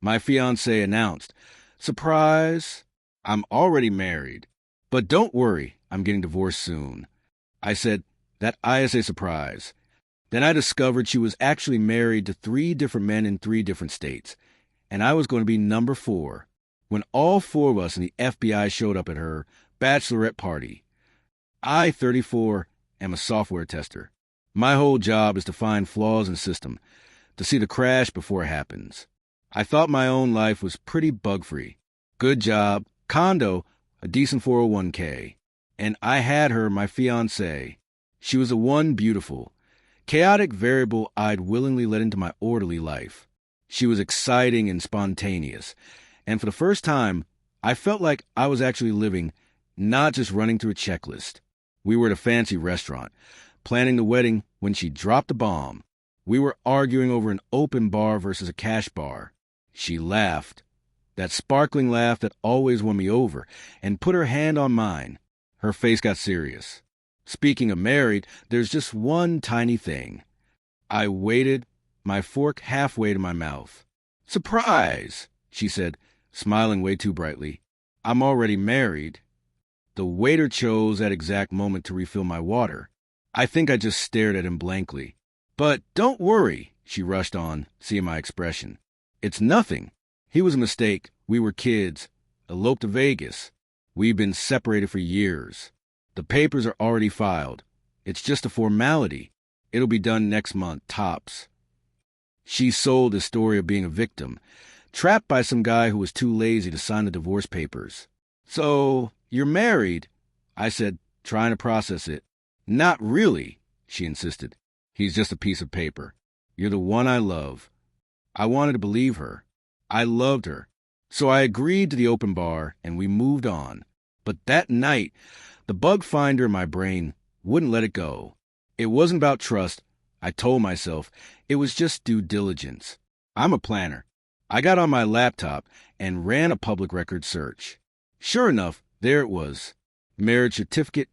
My fiancée announced, "Surprise! I'm already married. But don't worry, I'm getting divorced soon." I said, "That I is a surprise." Then I discovered she was actually married to 3 different men in 3 different states, and I was going to be number 4 when all 4 of us in the FBI showed up at her Bachelorette party. I, 34, am a software tester. My whole job is to find flaws in system, to see the crash before it happens. I thought my own life was pretty bug-free. Good job, condo, a decent 401k. And I had her, my fiancée. She was the one beautiful, chaotic variable I'd willingly let into my orderly life. She was exciting and spontaneous. And for the first time, I felt like I was actually living, not just running through a checklist. We were at a fancy restaurant, planning the wedding when she dropped the bomb. We were arguing over an open bar versus a cash bar. She laughed, that sparkling laugh that always won me over, and put her hand on mine. Her face got serious. Speaking of married, there's just one tiny thing. I waited, my fork halfway to my mouth. "Surprise!" she said, smiling way too brightly. "I'm already married." The waiter chose that exact moment to refill my water. I think I just stared at him blankly. "But don't worry," she rushed on, seeing my expression. "It's nothing. He was a mistake. We were kids. Eloped to Vegas. We've been separated for years. The papers are already filed. It's just a formality. It'll be done next month, tops." She sold the story of being a victim, trapped by some guy who was too lazy to sign the divorce papers. "So, you're married?" I said, trying to process it. "Not really," she insisted. "He's just a piece of paper. You're the one I love." I wanted to believe her. I loved her. So I agreed to the open bar, and we moved on. But that night, the bug finder in my brain wouldn't let it go. It wasn't about trust, I told myself. It was just due diligence. I'm a planner. I got on my laptop and ran a public record search. Sure enough, there it was. Marriage certificate,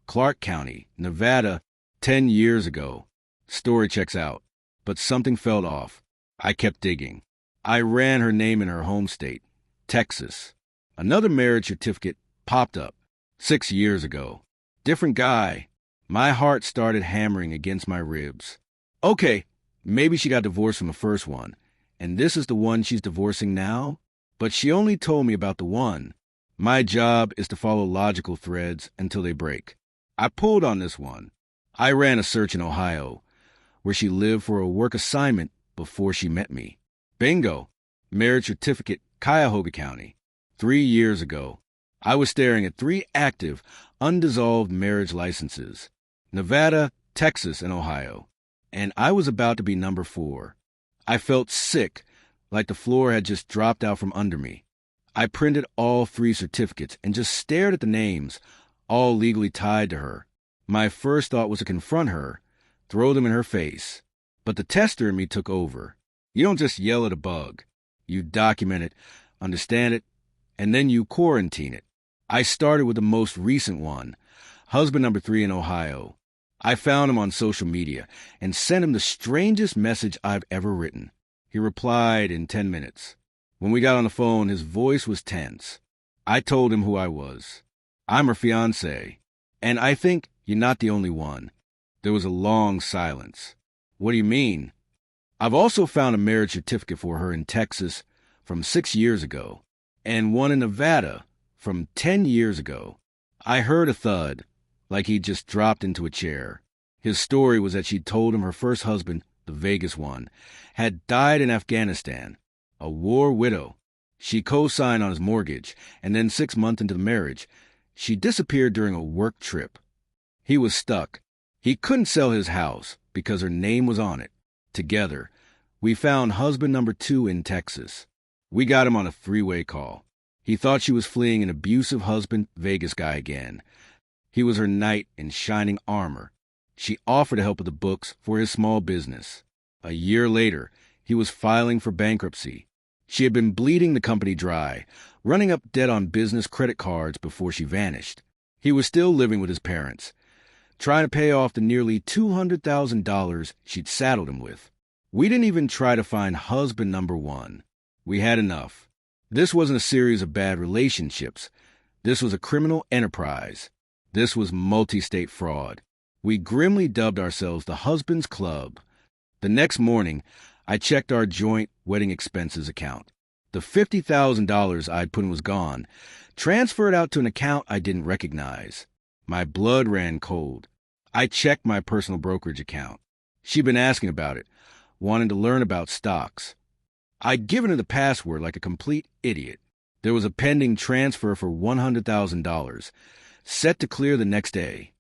Clark County, Nevada, 10 years ago. Story checks out. But something felt off. I kept digging. I ran her name in her home state, Texas. Another marriage certificate popped up. 6 years ago. Different guy. My heart started hammering against my ribs. Okay, maybe she got divorced from the first one, and this is the one she's divorcing now? But she only told me about the one. My job is to follow logical threads until they break. I pulled on this one. I ran a search in Ohio, where she lived for a work assignment before she met me. Bingo! Marriage certificate, Cuyahoga County. 3 years ago. I was staring at 3 active, undissolved marriage licenses. Nevada, Texas, and Ohio. And I was about to be number 4. I felt sick, like the floor had just dropped out from under me. I printed all 3 certificates and just stared at the names, all legally tied to her. My first thought was to confront her, throw them in her face. But the tester in me took over. You don't just yell at a bug. You document it, understand it, and then you quarantine it. I started with the most recent one, husband number 3 in Ohio. I found him on social media and sent him the strangest message I've ever written. He replied in 10 minutes. When we got on the phone, his voice was tense. I told him who I was. I'm her fiancée. And I think you're not the only one. There was a long silence. What do you mean? I've also found a marriage certificate for her in Texas from 6 years ago, and one in Nevada from 10 years ago. I heard a thud, like he'd just dropped into a chair. His story was that she'd told him her first husband, the Vegas one, had died in Afghanistan, a war widow. She co-signed on his mortgage, and then 6 months into the marriage, she disappeared during a work trip. He was stuck. He couldn't sell his house because her name was on it. Together, we found husband number 2 in Texas. We got him on a 3-way call. He thought she was fleeing an abusive husband, Vegas guy again. He was her knight in shining armor. She offered to help with the books for his small business. A year later, he was filing for bankruptcy. She had been bleeding the company dry, running up debt on business credit cards before she vanished. He was still living with his parents, trying to pay off the nearly $200,000 she'd saddled him with. We didn't even try to find husband number 1. We had enough. This wasn't a series of bad relationships. This was a criminal enterprise. This was multi-state fraud. We grimly dubbed ourselves the Husbands Club. The next morning, I checked our joint wedding expenses account. The $50,000 I'd put in was gone, transferred out to an account I didn't recognize. My blood ran cold. I checked my personal brokerage account. She'd been asking about it, wanting to learn about stocks. I'd given her the password like a complete idiot. There was a pending transfer for $100,000, set to clear the next day.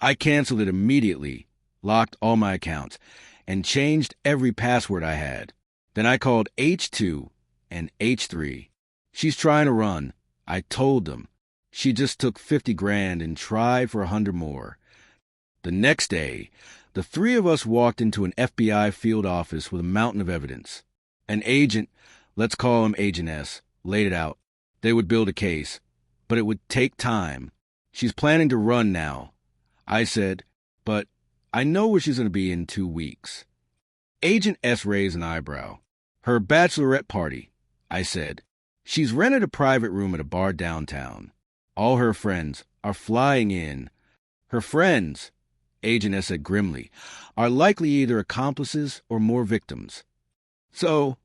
I canceled it immediately, locked all my accounts, and changed every password I had. Then I called H2 and H3. She's trying to run. I told them. She just took $50,000 and tried for 100 more. The next day, the three of us walked into an FBI field office with a mountain of evidence. An agent, let's call him Agent S, laid it out. They would build a case, but it would take time. She's planning to run now. I said, but I know where she's going to be in 2 weeks. Agent S raised an eyebrow. Her bachelorette party, I said. She's rented a private room at a bar downtown. All her friends are flying in. Her friends, Agent S said grimly, are likely either accomplices or more victims. So,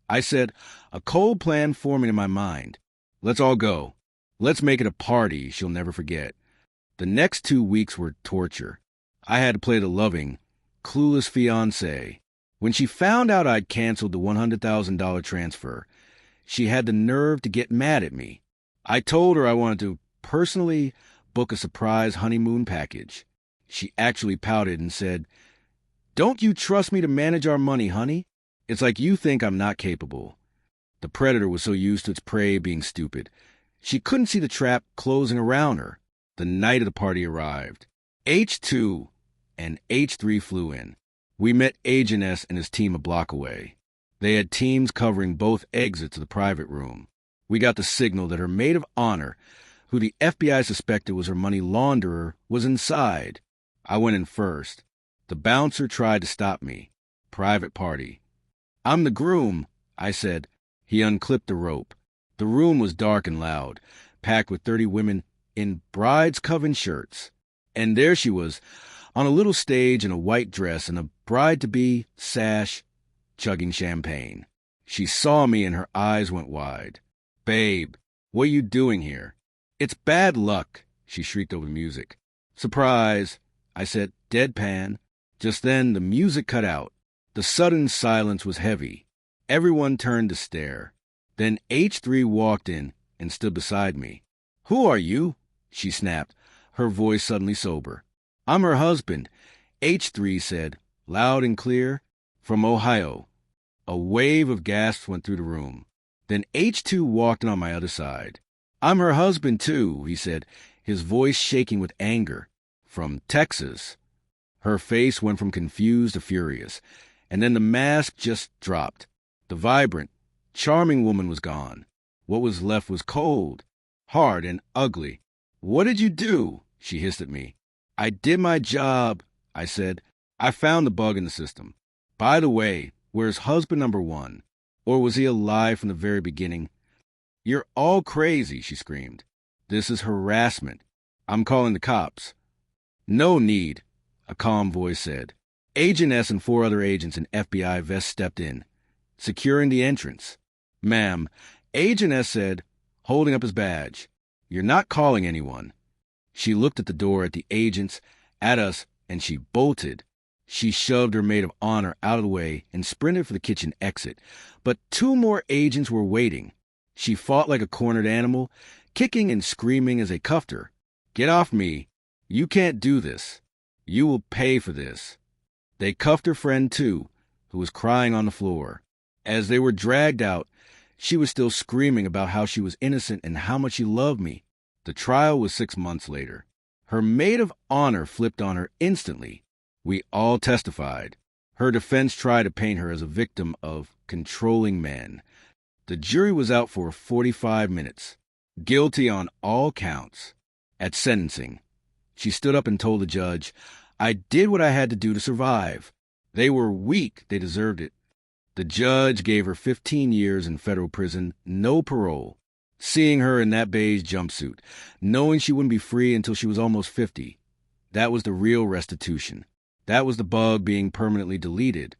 I said, a cold plan forming in my mind. Let's all go. Let's make it a party she'll never forget. The next 2 weeks were torture. I had to play the loving, clueless fiancée. When she found out I'd canceled the $100,000 transfer, she had the nerve to get mad at me. I told her I wanted to personally book a surprise honeymoon package. She actually pouted and said, "Don't you trust me to manage our money, honey? It's like you think I'm not capable." The predator was so used to its prey being stupid. She couldn't see the trap closing around her. The night of the party arrived. H2 and H3 flew in. We met Agent S and his team a block away. They had teams covering both exits of the private room. We got the signal that her maid of honor, who the FBI suspected was her money launderer, was inside. I went in first. The bouncer tried to stop me. Private party. "I'm the groom," I said. He unclipped the rope. The room was dark and loud, packed with 30 women in bride's coven shirts. And there she was, on a little stage in a white dress and a bride-to-be sash, chugging champagne. She saw me and her eyes went wide. "Babe, what are you doing here?" "It's bad luck," she shrieked over the music. "Surprise," I said, deadpan. Just then the music cut out. The sudden silence was heavy. Everyone turned to stare. Then H3 walked in and stood beside me. "Who are you?" she snapped, her voice suddenly sober. "I'm her husband," H3 said, loud and clear, "from Ohio." A wave of gasps went through the room. Then H2 walked in on my other side. "I'm her husband, too," he said, his voice shaking with anger. "From Texas." Her face went from confused to furious, and then the mask just dropped. The vibrant, charming woman was gone. What was left was cold, hard, and ugly. "What did you do?" she hissed at me. "I did my job," I said. "I found the bug in the system. By the way, where's husband number 1? Or was he alive from the very beginning?" "You're all crazy," she screamed. "This is harassment. I'm calling the cops." "No need," a calm voice said. Agent S and 4 other agents in FBI vests stepped in, securing the entrance. "Ma'am," Agent S said, holding up his badge, "you're not calling anyone." She looked at the door, at the agents, at us, and she bolted. She shoved her maid of honor out of the way and sprinted for the kitchen exit. But 2 more agents were waiting. She fought like a cornered animal, kicking and screaming as they cuffed her. "Get off me. You can't do this. You will pay for this." They cuffed her friend, too, who was crying on the floor. As they were dragged out, she was still screaming about how she was innocent and how much she loved me. The trial was 6 months later. Her maid of honor flipped on her instantly. We all testified. Her defense tried to paint her as a victim of controlling men. The jury was out for 45 minutes. Guilty on all counts. At sentencing, she stood up and told the judge, "I did what I had to do to survive. They were weak. They deserved it. The judge gave her 15 years in federal prison, no parole. Seeing her in that beige jumpsuit, knowing she wouldn't be free until she was almost 50, that was the real restitution. That was the bug being permanently deleted.